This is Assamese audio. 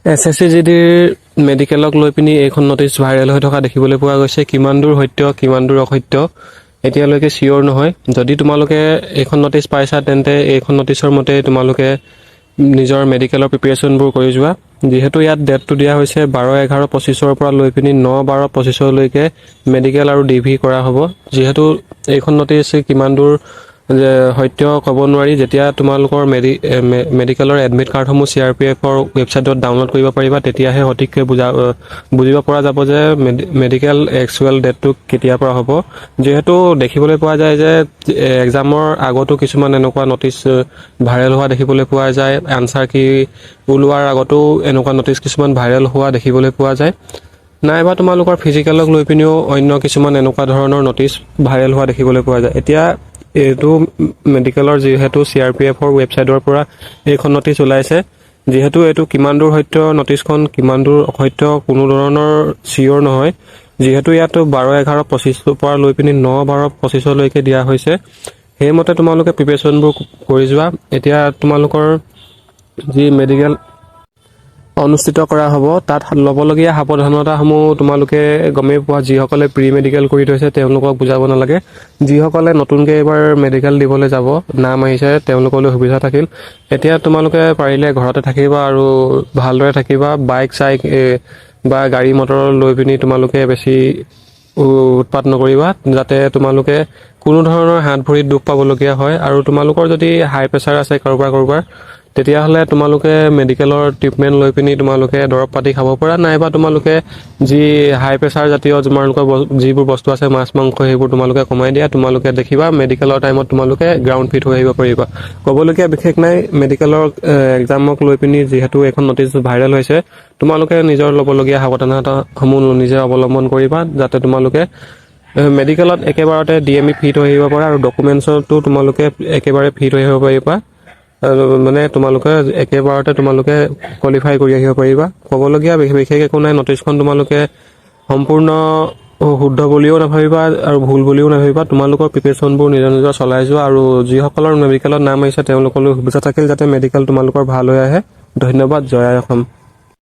SSCGDৰ মেডিকেলক লৈ পিনি এইখন নটিচ ভাইৰেল হৈ থকা দেখিবলৈ পোৱা গৈছে। কিমান দূৰ সত্য কিমান দূৰ অসত্য এতিয়ালৈকে চিয়ৰ নহয়। যদি তোমালোকে এইখন নটিচ পাইছা তেন্তে এইখন নটিচৰ মতে তোমালোকে নিজৰ মেডিকেলৰ প্ৰিপাৰেশ্যনবোৰ কৰি যোৱা। যিহেতু ইয়াত ডেটটো দিয়া হৈছে 12-11-25 পৰা লৈ পিনি 9-12-25লৈকে মেডিকেল আৰু ডিভি কৰা হ'ব। যিহেতু এইখন নটিচ কিমান দূৰ সত্য ক'ব নোৱাৰি। যেতিয়া তোমালোকৰ মেডিকেলৰ এডমিট কাৰ্ডসমূহ CRPFৰ ৱেবছাইটত ডাউনলোড কৰিব পাৰিবা তেতিয়াহে সঠিককৈ বুজিব পৰা যাব যে মেডিকেল একচুৱেল ডেটটো কেতিয়াৰ পৰা হ'ব। যিহেতু দেখিবলৈ পোৱা যায় যে এক্সামৰ আগতো কিছুমান এনেকুৱা নটিচ ভাইৰেল হোৱা দেখিবলৈ পোৱা যায়। আনচাৰ কি ওলোৱাৰ আগতো এনেকুৱা নটিচ কিছুমান ভাইৰেল হোৱা দেখিবলৈ পোৱা যায়। নাইবা তোমালোকৰ ফিজিকেলক লৈ পিনিও অন্য কিছুমান এনেকুৱা ধৰণৰ নটিচ ভাইৰেল হোৱা দেখিবলৈ পোৱা যায়। এতিয়া এইটো মেডিকেলৰ যিহেতু CRPFৰ ৱেবছাইটৰ পৰা এইখন নটিচ ওলাইছে। যিহেতু এইটো কিমান দূৰ সত্য নটিচখন কিমান দূৰ অসত্য কোনো ধৰণৰ চিয়ৰ নহয়। যিহেতু ইয়াত 12-11-25 পৰা লৈ পিনি 9-12-25লৈকে দিয়া হৈছে। সেইমতে তোমালোকে প্ৰিপাৰেশ্যনবোৰ কৰি যোৱা। এতিয়া তোমালোকৰ যি মেডিকেল অনুষ্ঠিত কৰা হ'ব তাত ল'বলগীয়া সাৱধানতাসমূহ তোমালোকে গমেই পোৱা। যিসকলে প্ৰি মেডিকেল কৰি থৈছে তেওঁলোকক বুজাব নালাগে। যিসকলে নতুনকৈ এইবাৰ মেডিকেল দিবলৈ যাব নাম আহিছে তেওঁলোকলৈ সুবিধা থাকিল। এতিয়া তোমালোকে পাৰিলে ঘৰতে থাকিবা আৰু ভালদৰে থাকিবা। বাইক চাইক বা গাড়ী মটৰ লৈ পিনি তোমালোকে বেছি উৎপাত নকৰিবা, যাতে তোমালোকে কোনো ধৰণৰ হাত ভৰিত দুখ পাবলগীয়া হয়। আৰু তোমালোকৰ যদি হাই প্ৰেছাৰ আছে কাৰোবাৰ তেতিয়াহ'লে তোমালোকে মেডিকেলৰ ট্ৰিটমেণ্ট লৈ পিনি তোমালোকে দৰৱ পাতি খাব পৰা। নাইবা তোমালোকে যি হাই প্ৰেছাৰ জাতীয় তোমালোকৰ যিবোৰ বস্তু আছে মাছ মাংস সেইবোৰ তোমালোকে কমাই দিয়া। তোমালোকে দেখিবা মেডিকেলৰ টাইমত তোমালোকে গ্ৰাউণ্ড ফিট হৈ আহিব পাৰিবা। ক'বলগীয়া বিশেষ নাই। মেডিকেলৰ এক্সামক লৈ পিনি যিহেতু এখন নটিচ ভাইৰেল হৈছে তোমালোকে নিজৰ ল'বলগীয়া সাৱধানতাসমূহ নিজে অৱলম্বন কৰিবা, যাতে তোমালোকে মেডিকেলত একেবাৰতে DME ফিট হৈ আহিব পাৰা আৰু ডকুমেণ্টছতো তোমালোকে একেবাৰে ফিট হৈ আহিব পাৰিবা। মানে তোমালোকে একেবাৰতে তোমালোকে কোৱালিফাই কৰি আহিব পাৰিবা। ক'বলগীয়া বিশেষ একো নাই। নটিচখন তোমালোকে সম্পূৰ্ণ শুদ্ধ বুলিও নাভাবিবা আৰু ভুল বুলিও নাভাবিবা। তোমালোকৰ প্ৰিপাৰেশ্যনবোৰ নিজৰ চলাই যোৱা আৰু যিসকলৰ মেডিকেলত নাম আহিছে তেওঁলোকলৈ সুবিধা থাকিল যাতে মেডিকেল তোমালোকৰ ভাল হৈ আহে। ধন্যবাদ। জয় আই অসম।